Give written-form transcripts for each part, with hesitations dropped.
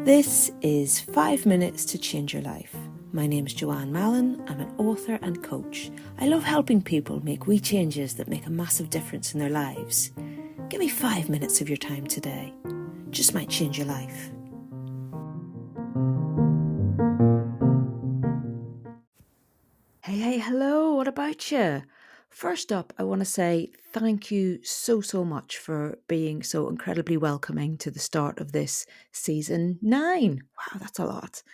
This is 5 Minutes to Change Your Life. My name is Joanne Mallon. I'm an author and coach. I love helping people make wee changes that make a massive difference in their lives. Give me 5 minutes of your time today. Just might change your life. Hey, hello, what about you? First up, I want to say thank you so much for being so incredibly welcoming to the start of this season 9. Wow, that's a lot.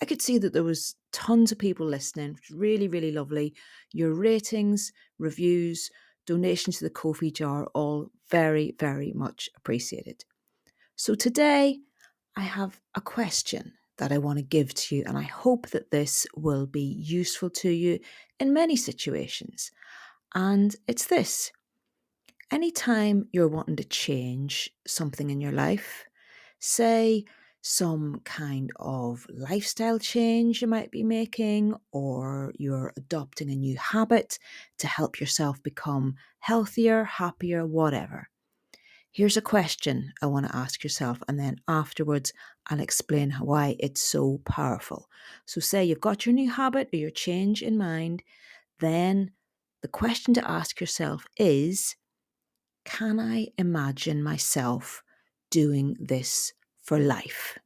I could see that there was tons of people listening. It was really lovely. Your ratings, reviews, donations to the Ko-fi jar, all very much appreciated. So today I have a question that I want to give to you, and I hope that this will be useful to you in many situations. And it's this: anytime you're wanting to change something in your life, say some kind of lifestyle change you might be making, or you're adopting a new habit to help yourself become healthier, happier, whatever. Here's a question I want to ask yourself, and then afterwards I'll explain why it's so powerful. So, say you've got your new habit or your change in mind, then the question to ask yourself is: can I imagine myself doing this for life?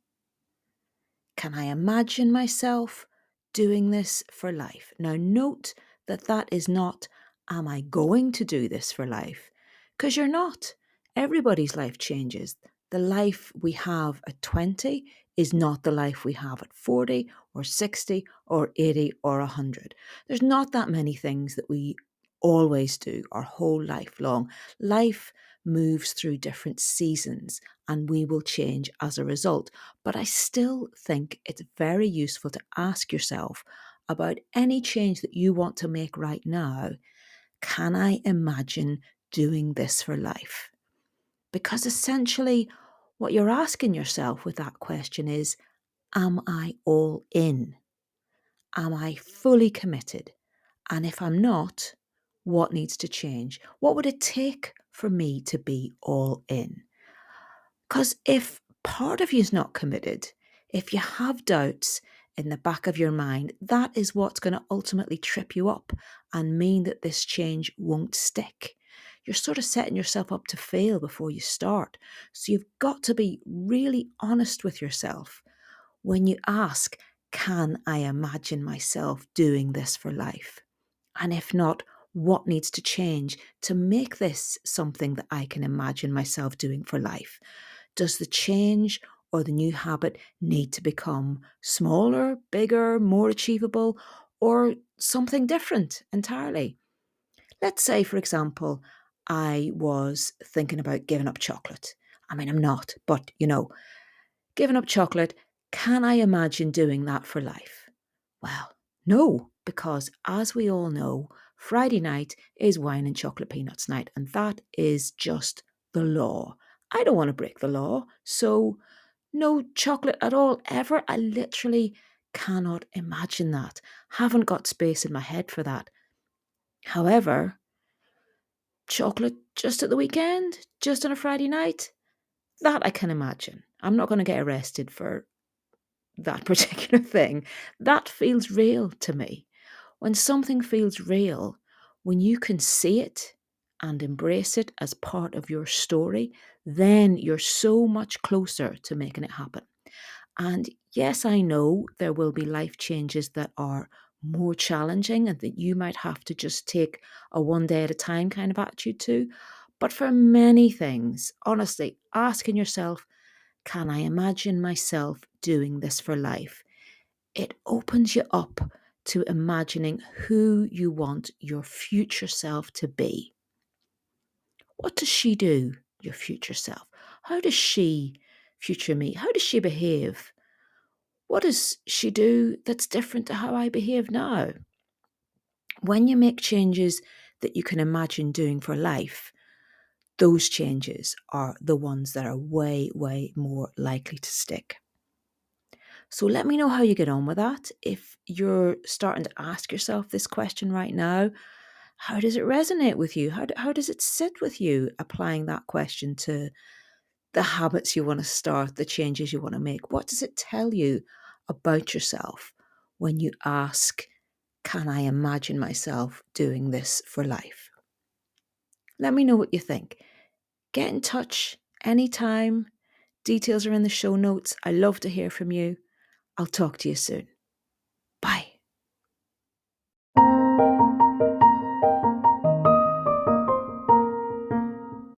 Can I imagine myself doing this for life? Now, note that that is not, am I going to do this for life? Because you're not. Everybody's life changes. The life we have at 20 is not the life we have at 40 or 60 or 80 or 100. There's not that many things that we always do our whole life long. Life moves through different seasons and we will change as a result. But I still think it's very useful to ask yourself about any change that you want to make right now. Can I imagine doing this for life? Because essentially, what you're asking yourself with that question is, am I all in? Am I fully committed? And if I'm not, what needs to change? What would it take for me to be all in? Because if part of you is not committed, if you have doubts in the back of your mind, that is what's going to ultimately trip you up and mean that this change won't stick. You're sort of setting yourself up to fail before you start. So you've got to be really honest with yourself when you ask, can I imagine myself doing this for life? And if not, what needs to change to make this something that I can imagine myself doing for life? Does the change or the new habit need to become smaller, bigger, more achievable, or something different entirely? Let's say, for example, I was thinking about giving up chocolate. I mean, I'm not, but giving up chocolate, can I imagine doing that for life? Well, no, because as we all know, Friday night is wine and chocolate peanuts night, and that is just the law. I don't want to break the law, so no chocolate at all, ever. I literally cannot imagine that. Haven't got space in my head for that. However, chocolate just at the weekend, just on a Friday night, that I can imagine. I'm not going to get arrested for that particular thing. That feels real to me. When something feels real, when you can see it and embrace it as part of your story, then you're so much closer to making it happen. And yes, I know there will be life changes that are more challenging and that you might have to just take a one day at a time kind of attitude to. But for many things, honestly, asking yourself, can I imagine myself doing this for life? It opens you up to imagining who you want your future self to be. What does she do, your future self? How does she, future me, how does she behave? What does she do that's different to how I behave now? When you make changes that you can imagine doing for life, those changes are the ones that are way more likely to stick. So let me know how you get on with that. If you're starting to ask yourself this question right now, how does it resonate with you? How does it sit with you applying that question to the habits you want to start, the changes you want to make? What does it tell you about yourself when you ask, can I imagine myself doing this for life? Let me know what you think. Get in touch anytime. Details are in the show notes. I love to hear from you. I'll talk to you soon.